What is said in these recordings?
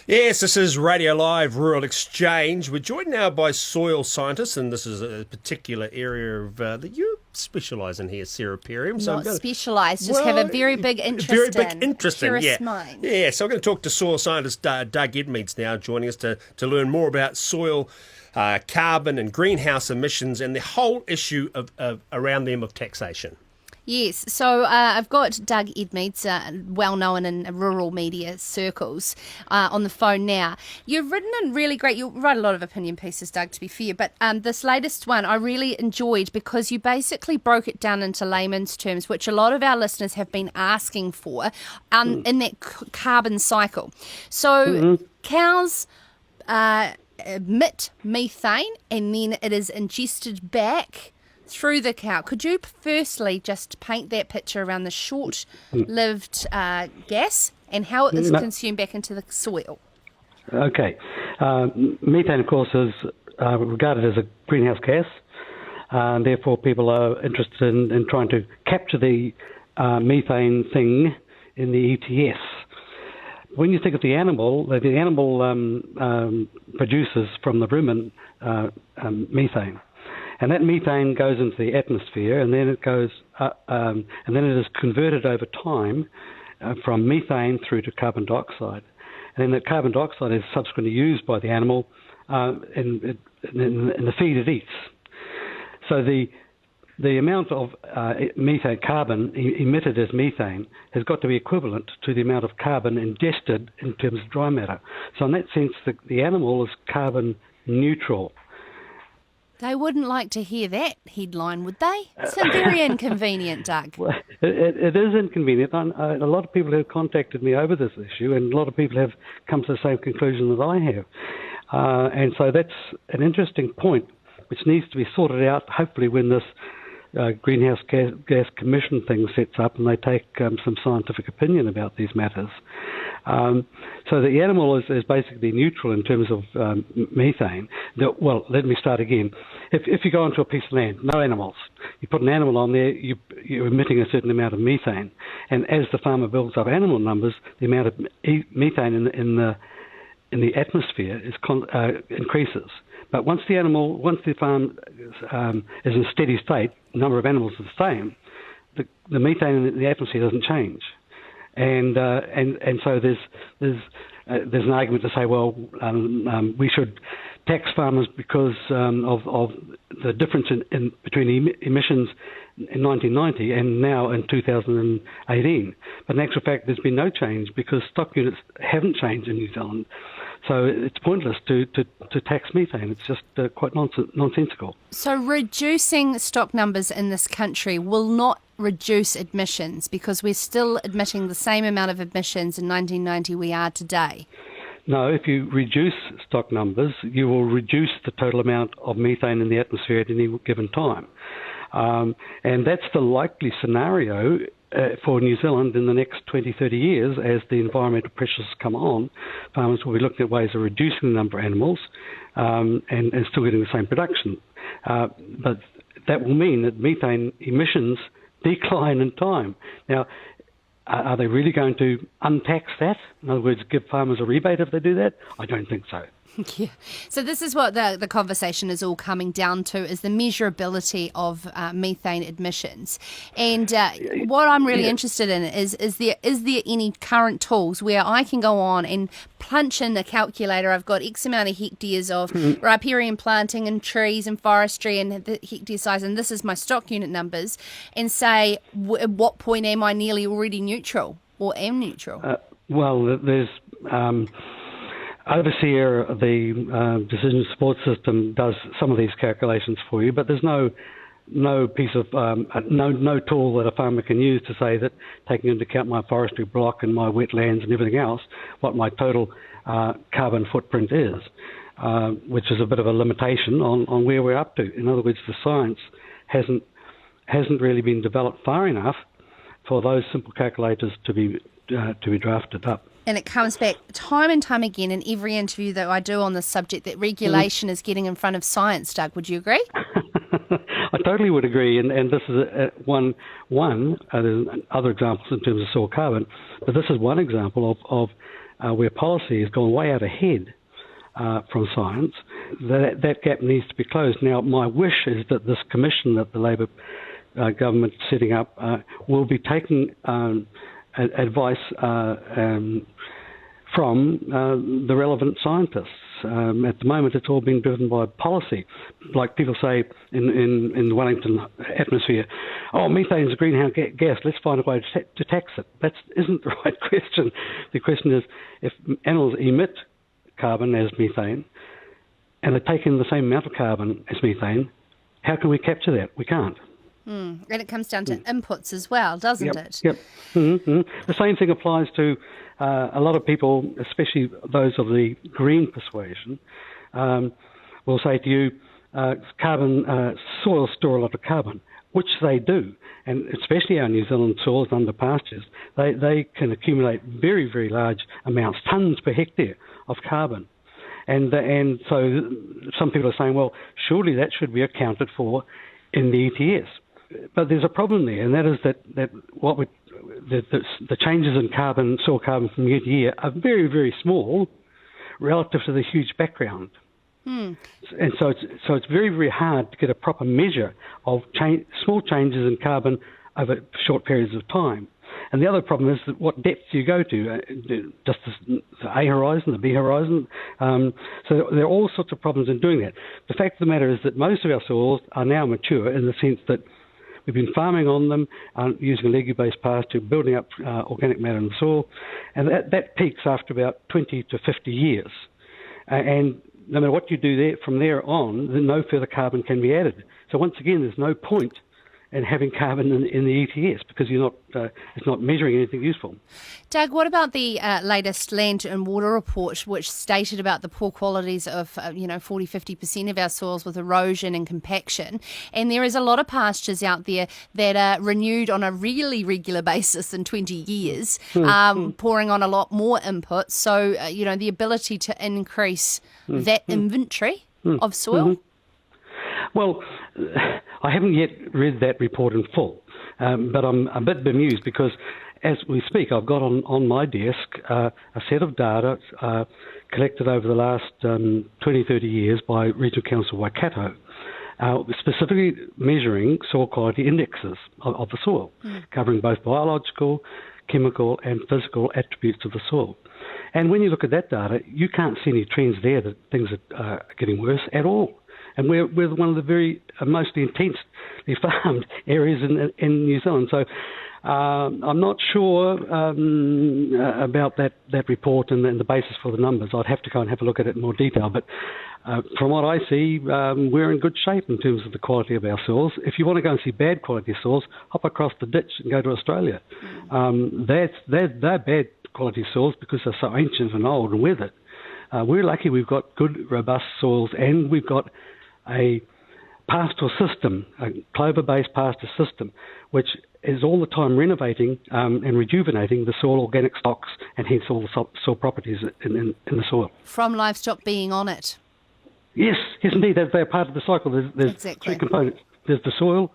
Yes, this is Radio Live Rural Exchange. We're joined now by soil scientists, and this is a particular area of that you specialise in here, Sarah Perriam. So not specialised, just have a very big interest yeah. Mind. Yeah, so I'm going to talk to soil scientist Doug Edmeades now, joining us to learn more about soil carbon and greenhouse emissions and the whole issue of around them of taxation. Yes, so I've got Doug Edmeades, well known in rural media circles, on the phone now. You've written a really great, you write a lot of opinion pieces, Doug, to be fair, but this latest one I really enjoyed because you basically broke it down into layman's terms, which a lot of our listeners have been asking for in that carbon cycle. So cows emit methane and then it is ingested back through the cow. Could you firstly just paint that picture around the short-lived gas and how it is consumed back into the soil? Okay. Methane, of course, is regarded as a greenhouse gas, and therefore people are interested in trying to capture the methane thing in the ETS. When you think of the animal produces from the rumen methane. And that methane goes into the atmosphere, and then it goes, and then it is converted over time from methane through to carbon dioxide. And then the carbon dioxide is subsequently used by the animal in the feed it eats. So the amount of methane carbon emitted as methane has got to be equivalent to the amount of carbon ingested in terms of dry matter. So in that sense, the animal is carbon neutral. They wouldn't like to hear that headline, would they? It's very inconvenient, Doug. Well, it is inconvenient. A lot of people have contacted me over this issue, and a lot of people have come to the same conclusion that I have. And so that's an interesting point, which needs to be sorted out, hopefully, when this Greenhouse Gas Commission thing sets up and they take some scientific opinion about these matters. So the animal is basically neutral in terms of methane. Well, let me start again. If you go onto a piece of land, no animals, you put an animal on there, you're emitting a certain amount of methane. And as the farmer builds up animal numbers, the amount of methane in the atmosphere increases. But once the farm is in a steady state, the number of animals is the same, the methane in the atmosphere doesn't change. And so there's an argument to say, well, we should tax farmers because of the difference in between emissions in 1990 and now in 2018. But in actual fact, there's been no change because stock units haven't changed in New Zealand. So it's pointless to tax methane. It's just quite nonsensical. So reducing stock numbers in this country will not reduce emissions because we're still emitting the same amount of emissions in 1990 we are today. No, if you reduce stock numbers, you will reduce the total amount of methane in the atmosphere at any given time. And that's the likely scenario for New Zealand in the next 20, 30 years as the environmental pressures come on. Farmers will be looking at ways of reducing the number of animals and still getting the same production. But that will mean that methane emissions decline in time. Now, are they really going to untax that? In other words, give farmers a rebate if they do that? I don't think so. Yeah. So this is what the conversation is all coming down to, is the measurability of methane emissions. And what I'm really interested in is there any current tools where I can go on and punch in a calculator, I've got X amount of hectares of riparian planting and trees and forestry and the hectare size, and this is my stock unit numbers, and say at what point am I nearly already neutral or am neutral? Well, there's... Overseer, the decision support system, does some of these calculations for you, but there's no piece of no tool that a farmer can use to say that, taking into account my forestry block and my wetlands and everything else, what my total carbon footprint is, which is a bit of a limitation on where we're up to. In other words, the science hasn't really been developed far enough for those simple calculators to be drafted up. And it comes back time and time again in every interview that I do on this subject that regulation is getting in front of science, Doug. Would you agree? I totally would agree. And this is one there's other examples in terms of soil carbon, but this is one example of where policy has gone way out ahead from science, that gap needs to be closed. Now, my wish is that this commission that the Labor government is setting up will be taking advice from the relevant scientists. At the moment, it's all being driven by policy. Like people say in the Wellington atmosphere, oh, methane's a greenhouse gas, let's find a way to tax it. That isn't the right question. The question is, if animals emit carbon as methane, and they take in the same amount of carbon as methane, how can we capture that? We can't. And it comes down to inputs as well, doesn't it? Yep. Mm-hmm. The same thing applies to a lot of people, especially those of the green persuasion, will say to you, soils store a lot of carbon, which they do. And especially our New Zealand soils under pastures, they can accumulate very, very large amounts, tonnes per hectare of carbon. And so some people are saying, well, surely that should be accounted for in the ETS. But there's a problem there, and that is that the changes in carbon, soil carbon from year to year are very, very small relative to the huge background. And so it's very, very hard to get a proper measure of small changes in carbon over short periods of time. And the other problem is that what depth do you go to? Just the A horizon, the B horizon. So there are all sorts of problems in doing that. The fact of the matter is that most of our soils are now mature in the sense that we've been farming on them, using a legume-based pasture, building up organic matter in the soil, and that peaks after about 20 to 50 years. And no matter what you do there, from there on, then no further carbon can be added. So once again, there's no point in having carbon in the ETS because it's not measuring anything useful. Doug, what about the latest Land and Water report, which stated about the poor qualities of 40-50% of our soils with erosion and compaction? And there is a lot of pastures out there that are renewed on a really regular basis in 20 years, pouring on a lot more inputs. So, the ability to increase that inventory of soil. Well, I haven't yet read that report in full, but I'm a bit bemused because as we speak, I've got on my desk a set of data collected over the last 20, 30 years by Regional Council Waikato, specifically measuring soil quality indexes of the soil, covering both biological, chemical and physical attributes of the soil. And when you look at that data, you can't see any trends there that things are getting worse at all. And we're one of the very mostly intensely farmed areas in New Zealand. So I'm not sure about that report and the basis for the numbers. I'd have to go and have a look at it in more detail. But from what I see, we're in good shape in terms of the quality of our soils. If you want to go and see bad quality soils, hop across the ditch and go to Australia. They're bad quality soils because they're so ancient and old and weathered. We're lucky we've got good, robust soils, and we've got a pastoral system, a clover-based pasture system, which is all the time renovating and rejuvenating the soil organic stocks and hence all the soil properties in the soil. From livestock being on it. Yes, indeed. They're part of the cycle. There's exactly. Three components. There's the soil,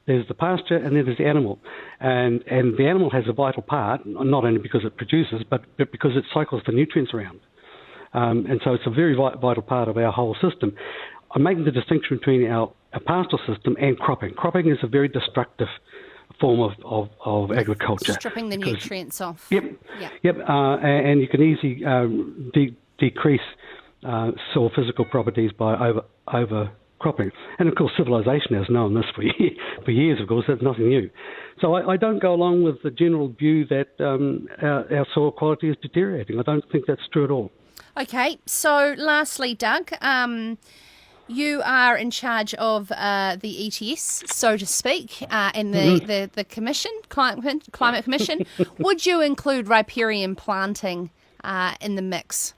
there's the pasture, and then there's the animal. And the animal has a vital part, not only because it produces, but because it cycles the nutrients around. And so it's a very vital part of our whole system. I'm making the distinction between our pastoral system and cropping. Cropping is a very destructive form of agriculture. Stripping the nutrients off. Yep. And you can easily decrease soil physical properties by over cropping. And of course, civilization has known this for years. Of course, that's nothing new. So I don't go along with the general view that our soil quality is deteriorating. I don't think that's true at all. Okay, so lastly, Doug, you are in charge of the ETS, so to speak, and the commission, Climate Commission. Would you include riparian planting in the mix?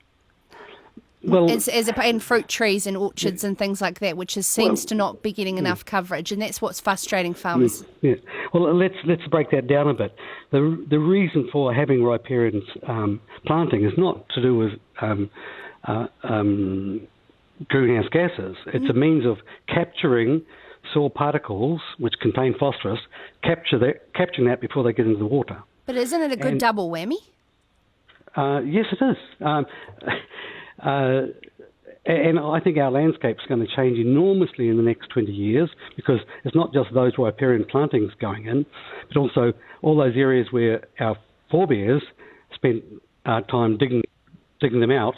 Well, and fruit trees and orchards and things like that, which seems to not be getting enough coverage, and that's what's frustrating farmers. Yeah. Well, let's break that down a bit. The reason for having riparian planting is not to do with greenhouse gases. It's a means of capturing soil particles which contain phosphorus, capturing that before they get into the water. But isn't it a good double whammy? Yes, it is. And I think our landscape's going to change enormously in the next 20 years because it's not just those riparian plantings going in, but also all those areas where our forebears spent time digging them out.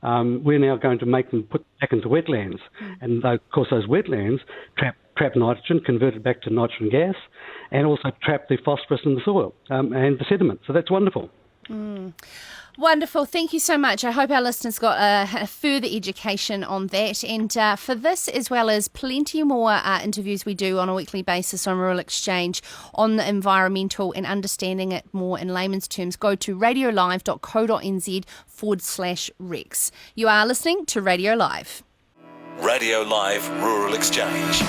We're now going to make them put back into wetlands. And of course those wetlands trap nitrogen, convert it back to nitrogen gas, and also trap the phosphorus in the soil and the sediment. So that's wonderful. Wonderful. Thank you so much. I hope our listeners got a further education on that. And for this, as well as plenty more interviews we do on a weekly basis on Rural Exchange on the environmental and understanding it more in layman's terms, go to radiolive.co.nz/Rex. You are listening to Radio Live. Radio Live Rural Exchange.